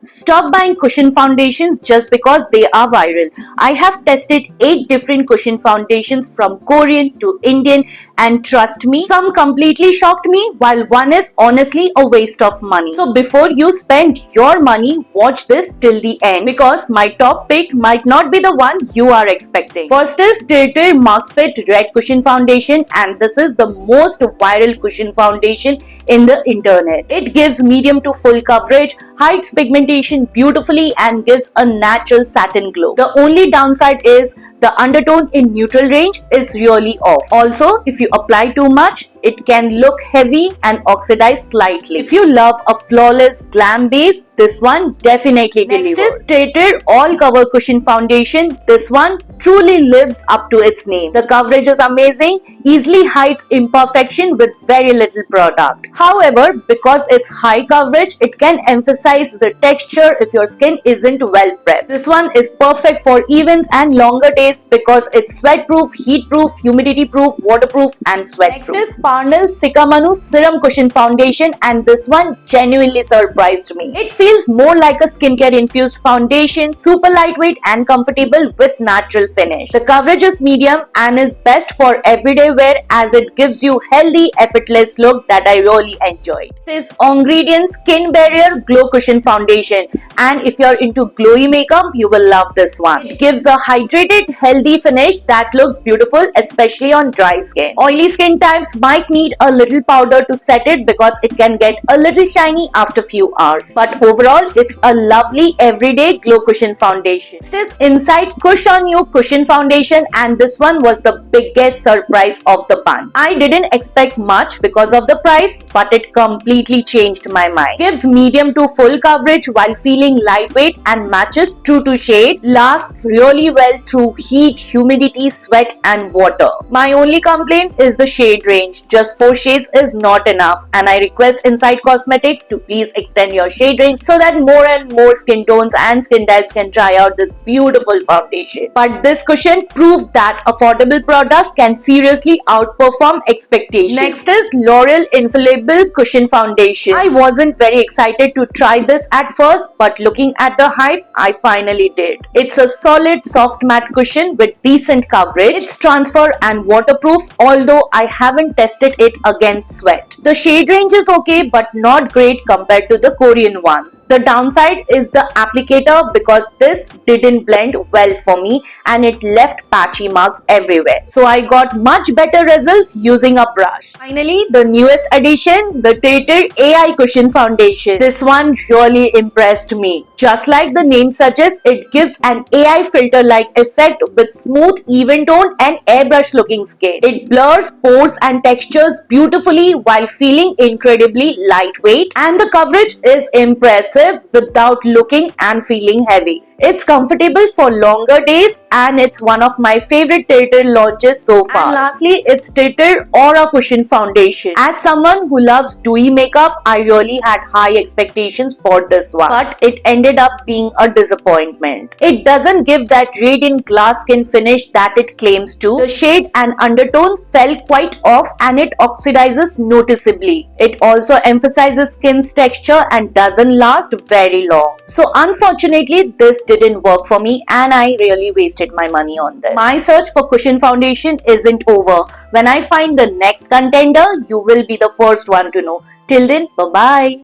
Stop buying cushion foundations just because they are viral. I have tested 8 different cushion foundations from Korean to Indian, and trust me, some completely shocked me while one is honestly a waste of money. So before you spend your money, watch this till the end because my top pick might not be the one you are expecting. First is Tilted Max Fit Red Cushion Foundation, and this is the most viral cushion foundation in the internet. It gives medium to full coverage, hides pigmentation beautifully, and gives a natural satin glow. The only downside is the undertone in neutral range is really off. Also, if you apply too much, it can look heavy and oxidize slightly. If you love a flawless glam base, this one definitely delivers. Next is Stated All Cover Cushion Foundation. This one truly lives up to its name. The coverage is amazing, easily hides imperfection with very little product. However, because it's high coverage, it can emphasize the texture if your skin isn't well prepped. This one is perfect for events and longer days because it's sweat-proof, heat-proof, humidity-proof, waterproof, and sweat-proof. Next is Parnell Sikamanu Serum Cushion Foundation, and this one genuinely surprised me. It feels more like a skincare-infused foundation, super lightweight and comfortable with natural finish. The coverage is medium and is best for everyday wear as it gives you healthy, effortless look that I really enjoyed. This is Ongredient Skin Barrier Glow Cushion Foundation, and if you're into glowy makeup, you will love this one. It gives a hydrated, healthy finish that looks beautiful, especially on dry skin. Oily skin types might need a little powder to set it because it can get a little shiny after few hours. But overall, it's a lovely everyday glow cushion foundation. Next is Insight Kush On You Cushion Foundation, and this one was the biggest surprise of the bunch. I didn't expect much because of the price, but it completely changed my mind. Gives medium to full coverage while feeling lightweight and matches true to shade. Lasts really well through heat, humidity, sweat, and water. My only complaint is the shade range. Just 4 shades is not enough, and I request Insight Cosmetics to please extend your shade range so that more and more skin tones and skin types can try out this beautiful foundation. But this cushion proved that affordable products can seriously outperform expectations. Next is L'Oreal Infallible Cushion Foundation. I wasn't very excited to try this at first, but looking at the hype, I finally did. It's a solid soft matte cushion with decent coverage. It's transfer and waterproof, although I haven't tested it against sweat. The shade range is okay, but not great compared to the Korean ones. The downside is the applicator because this didn't blend well for me and it left patchy marks everywhere. So I got much better results using a brush. Finally, the newest addition, the Tilted AI Cushion Foundation. This one really impressed me. Just like the name suggests, it gives an AI filter-like effect with smooth, even tone and airbrush looking skin. It blurs pores and textures beautifully while feeling incredibly lightweight, and the coverage is impressive without looking and feeling heavy. It's comfortable for longer days and it's one of my favorite Tilted launches so far. And lastly, it's Tilted Aura Cushion Foundation. As someone who loves dewy makeup, I really had high expectations for this one, but it ended up being a disappointment. It doesn't give that radiant glass skin finish that it claims to. The shade and undertone fell quite off and it oxidizes noticeably. It also emphasizes skin's texture and doesn't last very long. So unfortunately, this didn't work for me and I really wasted my money on this. My search for cushion foundation isn't over. When I find the next contender, you will be the first one to know. Till then, bye-bye.